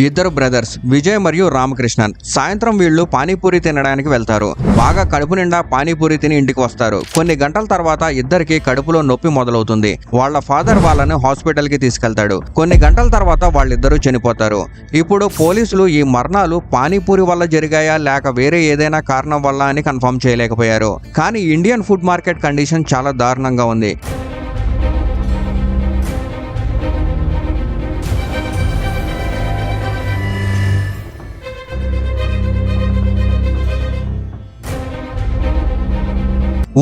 ఇద్దరు బ్రదర్స్ విజయ్ మరియు రామకృష్ణన్ సాయంత్రం వీళ్ళు పానీపూరి తినడానికి వెళ్తారు. బాగా కడుపు నిండా పానీపూరి తిని ఇంటికి వస్తారు. కొన్ని గంటల తర్వాత ఇద్దరికి కడుపులో నొప్పి మొదలవుతుంది. వాళ్ళ ఫాదర్ వాళ్ళని హాస్పిటల్ కి తీసుకెళ్తాడు. కొన్ని గంటల తర్వాత వాళ్ళిద్దరూ చనిపోతారు. ఇప్పుడు పోలీసులు ఈ మరణాలు పానీపూరి వల్ల జరిగాయా లేక వేరే ఏదైనా కారణం వల్ల అని కన్ఫర్మ్ చేయలేకపోయారు. కానీ ఇండియన్ ఫుడ్ మార్కెట్ కండిషన్ చాలా దారుణంగా ఉంది.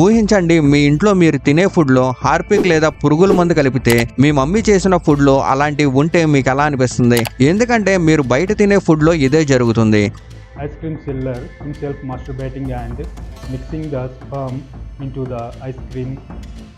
ఊహించండి, మీ ఇంట్లో మీరు తినే ఫుడ్లో హార్పిక్ లేదా పురుగుల మందు కలిపితే మీ మమ్మీ చేసిన ఫుడ్లో అలాంటివి ఉంటే మీకు ఎలా అనిపిస్తుంది? ఎందుకంటే మీరు బయట తినే ఫుడ్లో ఇదే జరుగుతుంది. Ice cream seller himself masturbating and mixing the sperm into the ice cream.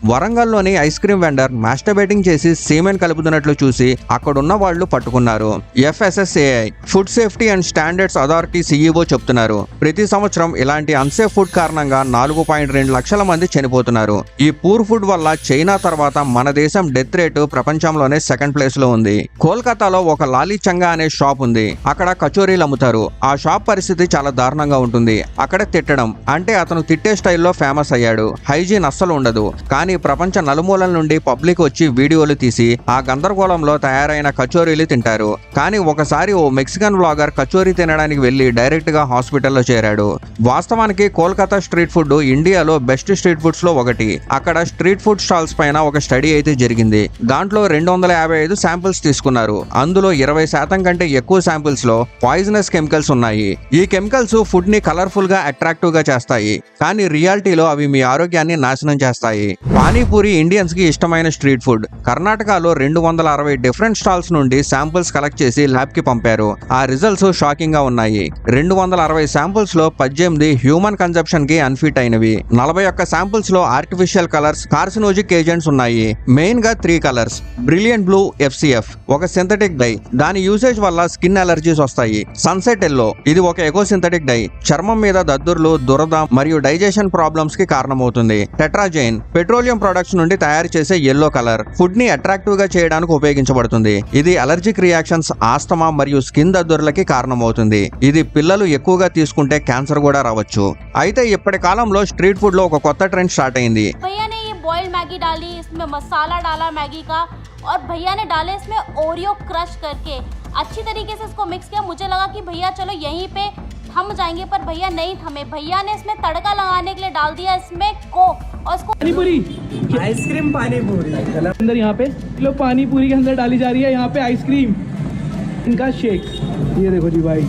వరంగల్లోని ఐస్ క్రీమ్ వెండర్ మాస్టర్బేటింగ్ చేసి సీమెన్ కలుపుతున్నట్లు చూసి అక్కడున్న వాళ్ళు పట్టుకున్నారు. FSSAI food safety and standards authority CEO చెప్తున్నారు, ప్రతి సంవత్సరం ఇలాంటి అన్సేఫ్ ఫుడ్ కారణంగా 4.2 లక్షల మంది చనిపోతున్నారు. ఈ పూర్ ఫుడ్ వల్ల చైనా తర్వాత మన దేశం డెత్ రేటు ప్రపంచంలోనే సెకండ్ ప్లేస్ లో ఉంది. కోల్కతాలో ఒక లాలీ చంగా అనే షాప్ ఉంది. అక్కడ కచోరీలు అమ్ముతారు. ఆ షాప్ పరిస్థితి చాలా దారుణంగా ఉంటుంది. అక్కడ తిట్టడం అంటే అతను తిట్టే స్టైల్లో ఫేమస్ అయ్యాడు. హైజీన్ అస్సలు ఉండదు. కానీ ప్రపంచ నలుమూలల నుండి పబ్లిక్ వచ్చి వీడియోలు తీసి ఆ గందరగోళంలో తయారైన కచోరీలు తింటారు. కానీ ఒకసారి ఓ మెక్సికన్ వ్లాగర్ కచోరీ తినడానికి వెళ్లి డైరెక్ట్ గా హాస్పిటల్లో చేరాడు. వాస్తవానికి కోల్కతా స్ట్రీట్ ఫుడ్ ఇండియాలో బెస్ట్ స్ట్రీట్ ఫుడ్స్ లో ఒకటి. అక్కడ స్ట్రీట్ ఫుడ్ స్టాల్స్ పైన ఒక స్టడీ అయితే జరిగింది. దాంట్లో 255 శాంపిల్స్ తీసుకున్నారు. అందులో 20% కంటే ఎక్కువ శాంపిల్స్ లో పాయిజనస్ కెమికల్స్ ఉన్నాయి. ఈ కెమికల్స్ ఫుడ్ ని కలర్ఫుల్ గా అట్రాక్టివ్ గా చేస్తాయి, కానీ రియాలిటీలో అవి మీ ఆరోగ్యాన్ని నాశనం చేస్తాయి. పానీపూరి ఇండియన్స్ కి ఇష్టమైన స్ట్రీట్ ఫుడ్. కర్ణాటకలో 260 డిఫరెంట్ స్టాల్స్ నుండి శాంపిల్స్ కలెక్ట్ చేసి ల్యాబ్ కి పంపారు. ఆ రిజల్ట్స్ షాకింగ్ గా ఉన్నాయి. 260 శాంపిల్స్ లో 18 హ్యూమన్ కన్సంప్షన్ కి అన్ఫిట్ అయినవి. 41 శాంపిల్స్ లో ఆర్టిఫిషియల్ కలర్స్, కార్సినోజిక్ ఏజెంట్స్ ఉన్నాయి. మెయిన్ గా 3 కలర్స్: బ్రిలియంట్ బ్లూ FCF ఒక సింథటిక్ డై, దాని యూసేజ్ వల్ల స్కిన్ అలర్జీస్ వస్తాయి. సన్సెట్ ఎల్లో ఇది ఒక ఎకో సింథటిక్ డై, చర్మం మీద దద్దుర్లు, దురద మరియు డైజెషన్ ప్రాబ్లమ్స్ కి కారణమవుతుంది. టెట్రాజైన్ పెట్రోలియం ప్రొడక్ట్స్ నుండి తయారు చేసే ఎల్లో కలర్, ఫుడ్ ని అట్రాక్టివ్ గా చేయడానికి ఉపయోగించబడుతుంది. ఇది అలర్జిక్ రియాక్షన్స్, ఆస్తమా మరియు స్కిన్ దద్దుర్లకి కారణమవుతుంది. ఇది పిల్లలు ఎక్కువగా తీసుకుంటే క్యాన్సర్ కూడా రావచ్చు. అయితే ఇప్పటి కాలంలో స్ట్రీట్ ఫుడ్ లో ఒక కొత్త ట్రెండ్ స్టార్ట్ అయింది. भैया ने ये बॉइल्ड मैगी डाली, इसमें मसाला डाला मैगी का, और भैया ने डाले इसमें ओरियो क्रश करके अच्छी तरीके से इसको मिक्स किया. मुझे लगा कि भैया चलो यहीं पे थम जाएंगे, पर भैया नहीं थमे. भैया ने इसमें तड़का लगाने के लिए डाल दिया इसमें कोक, और इसको पानीपुरी आइसक्रीम पानीपुरी अंदर यहाँ पे किलो पानीपुरी के अंदर डाली जा रही है. यहाँ पे आइसक्रीम, इनका शेक. ये देखो जी भाई,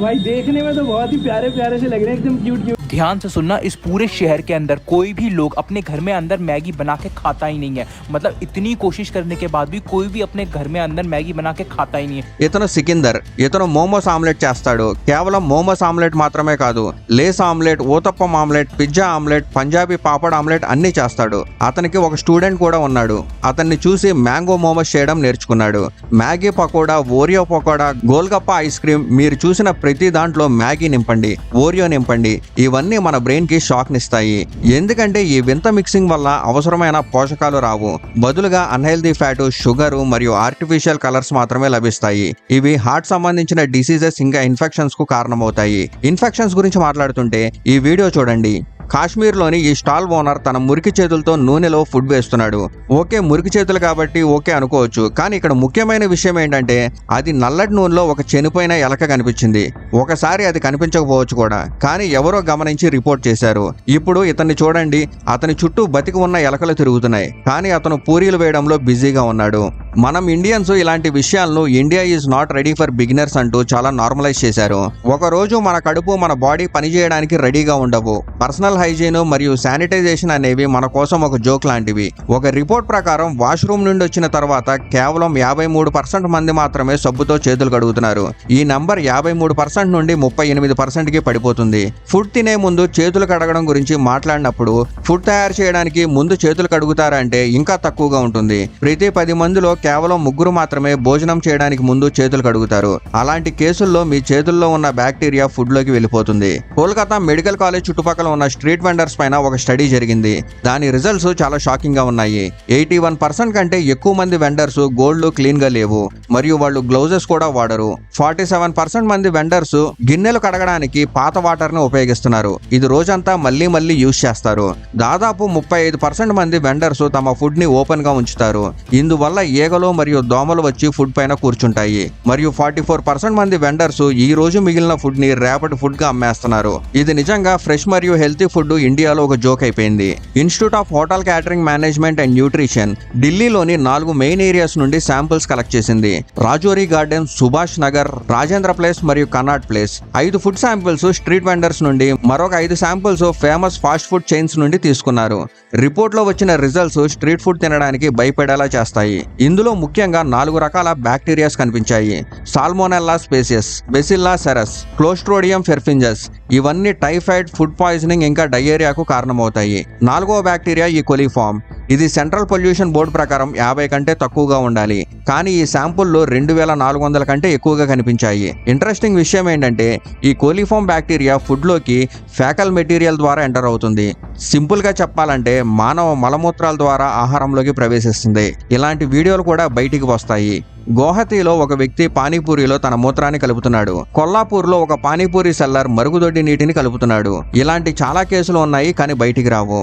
भाई देखने में तो बहुत ही प्यारे प्यारे से लग रहे हैं, एकदम क्यूट क्यूट. ध्यान से सुनना, इस पूरे शहर के अंदर कोई भी लोग अपने घर में अंदर मैगी बना के खाता ही नहीं है. मतलब इतनी कोशिश करने के बाद भी कोई भी अपने घर में अंदर मैगी बना के खाता ही नहीं है. ఇతను సికిందర్. ఇతను మోమోస్ ఆమ్లెట్ చేస్తాడు. కేవలం మోమోస్ ఆమ్లెట్ మాత్రమే కాదు, Lay's omelette, uttapam omelette, pizza omelette, Punjabi papad omelette అన్ని చేస్తాడు. అతనికి ఒక స్టూడెంట్ కూడా ఉన్నాడు. అతన్ని చూసి మ్యాంగో మోమోస్ చేయడం నేర్చుకున్నాడు. Maggi pakoda, Oreo pakoda, golgappa ice cream, మీరు చూసిన ప్రతి దాంట్లో మ్యాగీ నింపండి, ఓరియో నింపండి. ఇవన్నీ మన బ్రెయిన్ కి షాక్ నిస్తాయి. ఎందుకంటే ఈ వింత మిక్సింగ్ వల్ల అవసరమైన పోషకాలు రావు. బదులుగా అన్హెల్దీ ఫ్యాట్, షుగర్ మరియు ఆర్టిఫిషియల్ కలర్స్ మాత్రమే లభిస్తాయి. ఇవి హార్ట్ సంబంధించిన డిసీజెస్ ఇంకా ఇన్ఫెక్షన్స్ కు కారణమవుతాయి. ఇన్ఫెక్షన్స్ గురించి మాట్లాడుతుంటే ఈ వీడియో చూడండి. కాశ్మీర్లోని ఈ స్టాల్ ఓనర్ తన మురికి చేతులతో నూనెలో ఫుడ్ వేస్తున్నాడు. ఓకే, మురికి చేతులు కాబట్టి ఓకే అనుకోవచ్చు, కానీ ఇక్కడ ముఖ్యమైన విషయం ఏంటంటే అది నల్లటి నూనెలో ఒక చనిపోయిన ఎలక కనిపించింది. ఒకసారి అది కనిపించకపోవచ్చు కూడా, కానీ ఎవరో గమనించి రిపోర్ట్ చేశారు. ఇప్పుడు ఇతన్ని చూడండి, అతని చుట్టూ బతికి ఉన్న ఎలకలు తిరుగుతున్నాయి, కానీ అతను పూరీలు వేయడంలో బిజీగా ఉన్నాడు. మనం ఇండియన్స్ ఇలాంటి విషయాలను India is not ready for beginners అంటూ చాలా నార్మలైజ్ చేశారు. ఒక రోజు మన కడుపు, మన బాడీ పనిచేయడానికి రెడీగా ఉండవు. పర్సనల్ హైజీన్ మరియు శానిటైజేషన్ అనేవి మన కోసం ఒక జోక్ లాంటివి. ఒక రిపోర్ట్ ప్రకారం వాష్రూమ్ నుండి వచ్చిన తర్వాత కేవలం 53% మంది మాత్రమే సబ్బుతో చేతులు కడుగుతున్నారు. ఈ నంబర్ 53% నుండి 38% కి పడిపోతుంది. ఫుడ్ తినే ముందు చేతులు కడగడం గురించి మాట్లాడినప్పుడు ఫుడ్ తయారు చేయడానికి ముందు చేతులు కడుగుతారంటే ఇంకా తక్కువగా ఉంటుంది. ప్రతి 10 మందిలో కేవలం 3 మాత్రమే భోజనం చేయడానికి ముందు చేతులు కడుగుతారు. అలాంటి కేసుల్లో మీ చేతుల్లో ఉన్న బ్యాక్టీరియా ఫుడ్ లోకి వెళ్ళిపోతుంది. కోల్కతా మెడికల్ కాలేజ్ చుట్టుపక్కల ఉన్న స్ట్రీట్ వెండర్స్ పైన ఒక స్టడీ జరిగింది. దాని రిజల్ట్స్ చాలా షాకింగ్ గా ఉన్నాయి. 81% కంటే ఎక్కువ మంది వెండర్స్ గోళ్లు క్లీన్ గా లేవు మరియు వాళ్ళు గ్లౌజెస్ కూడా వాడరు. 47% మంది వెండర్స్ గిన్నెలు కడగడానికి పాత వాటర్ ని ఉపయోగిస్తున్నారు. ఇది రోజంతా మళ్ళీ యూజ్ చేస్తారు. దాదాపు 35% మంది వెండర్స్ తమ ఫుడ్ ని ఓపెన్ గా ఉంచుతారు. ఇందువల్ల ఈగలు మరియు దోమలు వచ్చి ఫుడ్ పైన కూర్చుంటాయి. మరియు 44% మంది వెండర్స్ ఈ రోజు మిగిలిన ఫుడ్ ని రేపటి ఫుడ్ గా అమ్మేస్తున్నారు. ఇది నిజంగా ఫ్రెష్ మరియు హెల్తీ ఫుడ్ ఇండియాలో ఒక జోక్ అయిపోయింది. Institute of hotel catering management and nutrition ఢిల్లీలోని 4 మెయిన్ ఏరియాస్ నుండి శాంపిల్స్ కలెక్ట్ చేసింది. రాజోరీ గార్డెన్, సుభాష్ నగర్, రాజేంద్ర ప్లేస్ మరియు Connaught place. 5 food samples street vendors నుండి, మరొక 5 samples famous fast food chains నుండి తీసుకున్నారు. రిపోర్ట్ లో వచ్చిన రిజల్ట్స్ స్ట్రీట్ ఫుడ్ తినడానికి భయపడేలా చేస్తాయి. ఇందులో ముఖ్యంగా 4 రకాల బ్యాక్టీరియాస్ కనిపించాయి. Salmonella species, bacillus cereus, clostridium perfringens. ఇవన్నీ టైఫాయిడ్, ఫుడ్ పాయిజనింగ్ ఇంకా డయేరియాకు కారణమవుతాయి. 4వ బ్యాక్టీరియా ఈ కోలిఫార్మ్. ఇది సెంట్రల్ పొల్యూషన్ బోర్డు ప్రకారం 50 కంటే తక్కువగా ఉండాలి. కానీ ఈ శాంపుల్లో 2400 కంటే ఎక్కువగా కనిపించాయి. ఇంట్రెస్టింగ్ విషయం ఏంటంటే ఈ కోలిఫార్మ్ బ్యాక్టీరియా ఫుడ్ లోకి ఫేకల్ మెటీరియల్ ద్వారా ఎంటర్ అవుతుంది. సింపుల్ గా చెప్పాలంటే మానవ మలమూత్రాల ద్వారా ఆహారంలోకి ప్రవేశిస్తుంది. ఇలాంటి వీడియోలు కూడా బయటికి వస్తాయి. గౌహతిలో ఒక వ్యక్తి పానీపూరిలో తన మూత్రాన్ని కలుపుతున్నాడు. కొల్లాపూర్లో ఒక పానీపూరి సెల్లర్ మరుగుదొడ్డి నీటిని కలుపుతున్నాడు. ఇలాంటి చాలా కేసులు ఉన్నాయి, కానీ బయటికి రావు.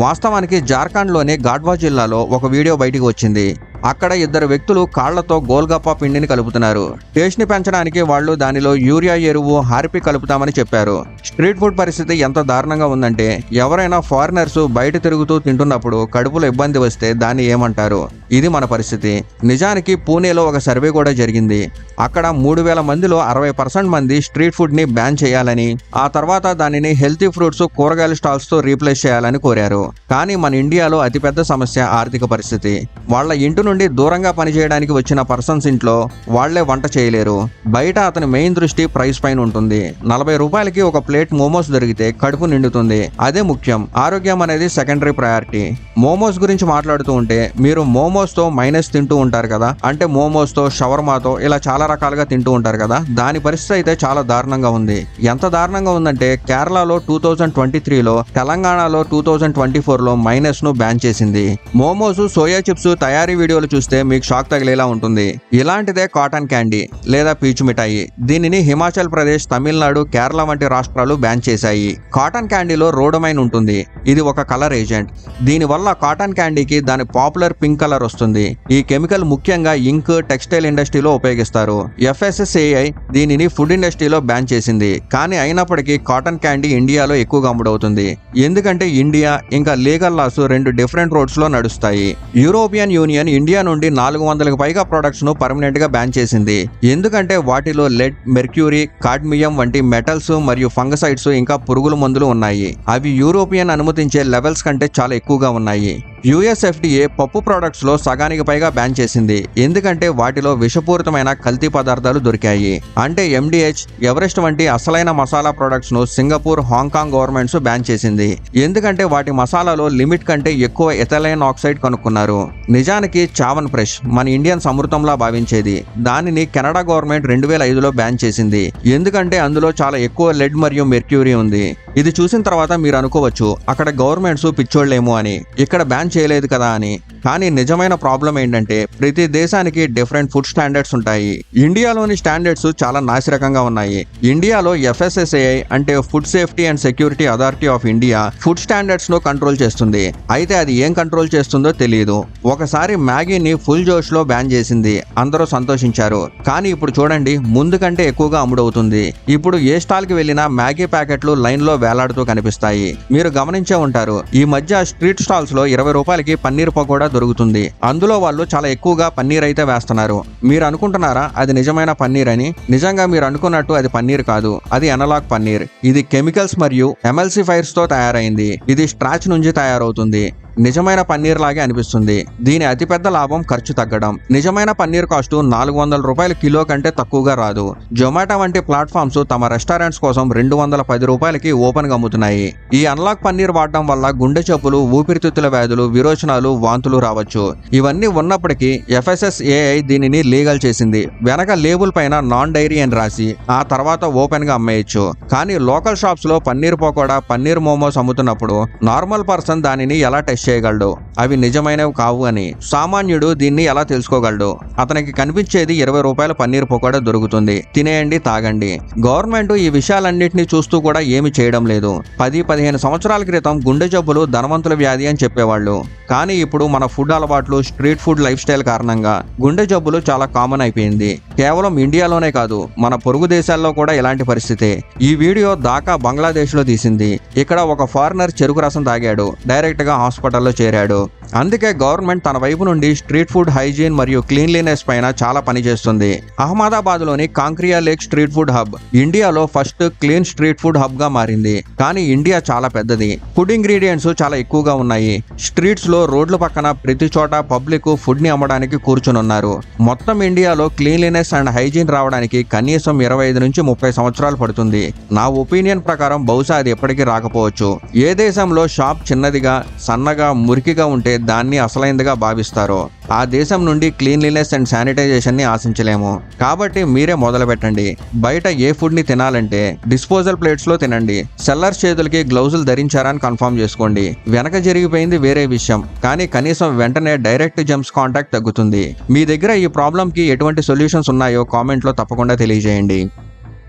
వాస్తవానికి జార్ఖండ్లోని గాడ్వా జిల్లాలో ఒక వీడియో బయటికి వచ్చింది. అక్కడ 2 వ్యక్తులు కాళ్లతో గోల్గప్పా పిండిని కలుపుతున్నారు. టేస్ట్ ని పెంచడానికి వాళ్ళు దానిలో యూరియా ఎరువు, హార్పి కలుపుతామని చెప్పారు. స్ట్రీట్ ఫుడ్ పరిస్థితి ఎంత దారుణంగా ఉందంటే ఎవరైనా ఫారినర్స్ బయట తిరుగుతూ తింటున్నప్పుడు కడుపులో ఇబ్బంది వస్తే దాన్ని ఏమంటారు? ఇది మన పరిస్థితి. నిజానికి పూణేలో ఒక సర్వే కూడా జరిగింది. అక్కడ 3000 మందిలో 60% మంది స్ట్రీట్ ఫుడ్ ని బ్యాన్ చేయాలని, ఆ తర్వాత దానిని హెల్తీ ఫ్రూట్స్, కూరగాయల స్టాల్స్ తో రీప్లేస్ చేయాలని కోరారు. కానీ మన ఇండియాలో అతిపెద్ద సమస్య ఆర్థిక పరిస్థితి. వాళ్ళ ఇంటి నుండి దూరంగా పనిచేయడానికి వచ్చిన పర్సన్స్ ఇంట్లో వాళ్లే వంట చేయలేరు. బయట అతని మెయిన్ దృష్టి ప్రైస్ పైన ఉంటుంది. 40 రూపాయలకి ఒక ప్లేట్ మోమోస్ దొరికితే కడుపు నిండుతుంది. అదే ముఖ్యం. ఆరోగ్యం అనేది సెకండరీ ప్రయారిటీ. మోమోస్ గురించి మాట్లాడుతూ ఉంటే మీరు మోమోస్ తో మైనస్ తింటూ ఉంటారు కదా, అంటే మోమోస్ తో, షవర్మాతో ఇలా చాలా రకాలుగా తింటూ ఉంటారు కదా. దాని పరిస్థితి అయితే చాలా దారుణంగా ఉంది. ఎంత దారుణంగా ఉందంటే కేరళలో 2023లో, తెలంగాణలో 2024లో మైనస్ ను బ్యాన్ చేసింది. మోమోస్, సోయా చిప్స్ తయారీ వీడియోలు చూస్తే మీకు షాక్ తగిలేలా ఉంటుంది. ఇలాంటిదే కాటన్ క్యాండీ లేదా పీచు మిఠాయి. దీనిని హిమాచల్ ప్రదేశ్, తమిళనాడు, కేరళ వంటి రాష్ట్రాలు బ్యాన్ చేశాయి. కాటన్ క్యాండీలో రోడమైన్ ఉంటుంది. ఇది ఒక కలర్ ఏజెంట్. దీనివల్ల కాటన్ క్యాండీకి దాని పాపులర్ పింక్ కలర్ వస్తుంది. ఈ కెమికల్ ముఖ్యంగా ఇంక్, టెక్స్టైల్ ఇండస్ట్రీలో ఉపయోగిస్తారు. FSSAI దీనిని ఫుడ్ ఇండస్ట్రీలో బ్యాన్ చేసింది. కానీ అయినప్పటికీ కాటన్ క్యాండీ ఇండియాలో ఎక్కువగా అమ్ముడవుతుంది. ఎందుకంటే ఇండియా ఇంకా లీగల్ లాస్ 2 డిఫరెంట్ రోడ్స్ లో నడుస్తాయి. యూరోపియన్ యూనియన్ ఇండియా నుండి 400కి పైగా ప్రొడక్ట్స్ ను పర్మనెంట్ గా బ్యాన్ చేసింది. ఎందుకంటే వాటిలో లెడ్, మెర్క్యూరీ, కాడ్మియం వంటి మెటల్స్ మరియు ఫంగసైడ్స్ ఇంకా పురుగుల మందులు ఉన్నాయి. అవి యూరోపియన్ అనుమతించే లెవెల్స్ కంటే చాలా ఎక్కువగా ఉన్నాయి. US FDA పప్పు ప్రొడక్ట్స్ లో సగానికి పైగా బ్యాన్ చేసింది. ఎందుకంటే వాటిలో విషపూరితమైన కల్తీ పదార్థాలు దొరికాయి. అంటే MDH, ఎవరెస్ట్ వంటి అసలైన మసాలా ప్రొడక్ట్స్ ను సింగపూర్, హాంకాంగ్ గవర్నమెంట్స్ బ్యాన్ చేసింది. ఎందుకంటే వాటి మసాలాలో లిమిట్ కంటే ఎక్కువ ఎథైలిన్ ఆక్సైడ్ కనుక్కున్నారు. నిజానికి చావన్ ఫ్రెష్ మన ఇండియన్ అమృతంలా భావించేది. దానిని కెనడా గవర్నమెంట్ 2005లో బ్యాన్ చేసింది. ఎందుకంటే అందులో చాలా ఎక్కువ లెడ్ మరియు మెర్క్యూరీ ఉంది. ఇది చూసిన తర్వాత మీరు అనుకోవచ్చు అక్కడ గవర్నమెంట్స్ పిచ్చోళ్ళేమో అని, ఇక్కడ బ్యాన్ చేయలేదు కదా అని. కానీ నిజమైన ప్రాబ్లం ఏంటంటే ప్రతి దేశానికి డిఫరెంట్ ఫుడ్ స్టాండర్డ్స్ ఉంటాయి. ఇండియాలోని స్టాండర్డ్స్ చాలా నాసిరకంగా ఉన్నాయి. ఇండియాలో FSSAI అంటే food safety and security authority of India food standards ను కంట్రోల్ చేస్తుంది. అయితే అది ఏం కంట్రోల్ చేస్తుందో తెలియదు. ఒకసారి మ్యాగీని ఫుల్ జోష్ లో బ్యాన్ చేసింది. అందరూ సంతోషించారు. కానీ ఇప్పుడు చూడండి, ముందు కంటే ఎక్కువగా అమ్ముడవుతుంది. ఇప్పుడు ఏ స్టాల్ కి వెళ్ళినా మ్యాగీ ప్యాకెట్లు లైన్ లో వేలాడుతూ కనిపిస్తాయి. మీరు గమనించే ఉంటారు, ఈ మధ్య స్ట్రీట్ స్టాల్స్ లో 20 రూపాయలకి పన్నీర్ పకోడా దొరుకుతుంది. అందులో వాళ్ళు చాలా ఎక్కువగా పన్నీర్ అయితే వేస్తున్నారు. మీరు అనుకుంటున్నారా అది నిజమైన పన్నీర్ అని? నిజంగా మీరు అనుకున్నట్టు అది పన్నీర్ కాదు, అది అనలాగ్ పన్నీర్. ఇది కెమికల్స్ మరియు ఎమల్సిఫైర్స్ తో తయారైంది. ఇది స్ట్రాచ్ నుంచి తయారవుతుంది. నిజమైన పన్నీర్ లాగే అనిపిస్తుంది. దీని అతిపెద్ద లాభం ఖర్చు తగ్గడం. నిజమైన పన్నీర్ కాస్ట్ 400 రూపాయలు కిలో కంటే తక్కువగా రాదు. జొమాటో వంటి ప్లాట్ఫామ్స్ తమ రెస్టారెంట్స్ కోసం 210 రూపాయలకి ఓపెన్ గా అమ్ముతున్నాయి. ఈ అన్లాక్ పన్నీర్ వాడడం వల్ల గుండె జబ్బులు, ఊపిరితిత్తుల వ్యాధులు, విరోచనాలు, వాంతులు రావచ్చు. ఇవన్నీ ఉన్నప్పటికీ FSSAI దీనిని లీగల్ చేసింది. వెనక లేబుల్ పైన నాన్ డైరీ అని రాసి ఆ తర్వాత ఓపెన్ గా అమ్మేయచ్చు. కానీ లోకల్ షాప్స్ లో పన్నీర్ పకోడా, పన్నీర్ మోమోస్ అమ్ముతున్నప్పుడు నార్మల్ పర్సన్ దానిని ఎలా టెస్ట్ చేయగలడు? అవి నిజమైనవి కావు అని సామాన్యుడు దీన్ని ఎలా తెలుసుకోగలడు? అతనికి కనిపించేది 20 రూపాయల పన్నీర్ పకోడా దొరుకుతుంది, తినేయండి, తాగండి. గవర్నమెంట్ ఈ విషయాలన్నింటినీ చూస్తూ కూడా ఏమి చేయడం లేదు. 10-15 సంవత్సరాల క్రితం గుండె జబ్బులు ధనవంతుల వ్యాధి అని చెప్పేవాళ్ళు. కానీ ఇప్పుడు మన ఫుడ్ అలవాట్లు, స్ట్రీట్ ఫుడ్ లైఫ్ స్టైల్ కారణంగా గుండె జబ్బులు చాలా కామన్ అయిపోయింది. కేవలం ఇండియాలోనే కాదు, మన పొరుగు దేశాల్లో కూడా ఇలాంటి పరిస్థితి. ఈ వీడియో ఢాకా, బంగ్లాదేశ్ లో తీసింది. ఇక్కడ ఒక ఫారినర్ చెరుకు రసం తాగాడు, డైరెక్ట్ గా హాస్పిటల్లో చేరాడు. అందుకే గవర్నమెంట్ తన వైపు నుండి స్ట్రీట్ ఫుడ్ హైజీన్ మరియు క్లీన్లీనెస్ పైన చాలా పని చేస్తుంది. అహ్మదాబాద్ లోని కాంక్రియా లేక్ స్ట్రీట్ ఫుడ్ హబ్ ఇండియాలో first clean street food hub గా మారింది. కానీ ఇండియా చాలా పెద్దది. ఫుడ్ ఇంగ్రీడియంట్స్ చాలా ఎక్కువగా ఉన్నాయి. స్ట్రీట్స్ లో, రోడ్ల పక్కన ప్రతి చోట పబ్లిక్ ఫుడ్ ని అమ్మడానికి కూర్చునున్నారు. మొత్తం ఇండియాలో క్లీన్లీనెస్ అండ్ హైజీన్ రావడానికి కనీసం 25 నుంచి 30 సంవత్సరాలు పడుతుంది. నా ఒపీనియన్ ప్రకారం బహుశా అది ఎప్పటికీ రాకపోవచ్చు. ఏ దేశంలో షాప్ చిన్నదిగా, సన్నగా, మురికిగా ఉంటే దాన్ని అసలైందిగా భావిస్తారో ఆ దేశం నుండి క్లీన్లీనెస్ అండ్ శానిటైజేషన్ ని ఆశించలేము. కాబట్టి మీరే మొదలు పెట్టండి. బయట ఏ ఫుడ్ ని తినాలంటే డిస్పోజల్ ప్లేట్స్ లో తినండి. సెల్లర్స్ చేతులకి గ్లౌజులు ధరించారని కన్ఫర్మ్ చేసుకోండి. వెనక జరిగిపోయింది వేరే విషయం, కానీ కనీసం వెంటనే డైరెక్ట్ జెమ్స్ కాంటాక్ట్ తగ్గుతుంది. మీ దగ్గర ఈ ప్రాబ్లం కి ఎటువంటి సొల్యూషన్స్ ఉన్నాయో కామెంట్ లో తప్పకుండా తెలియజేయండి.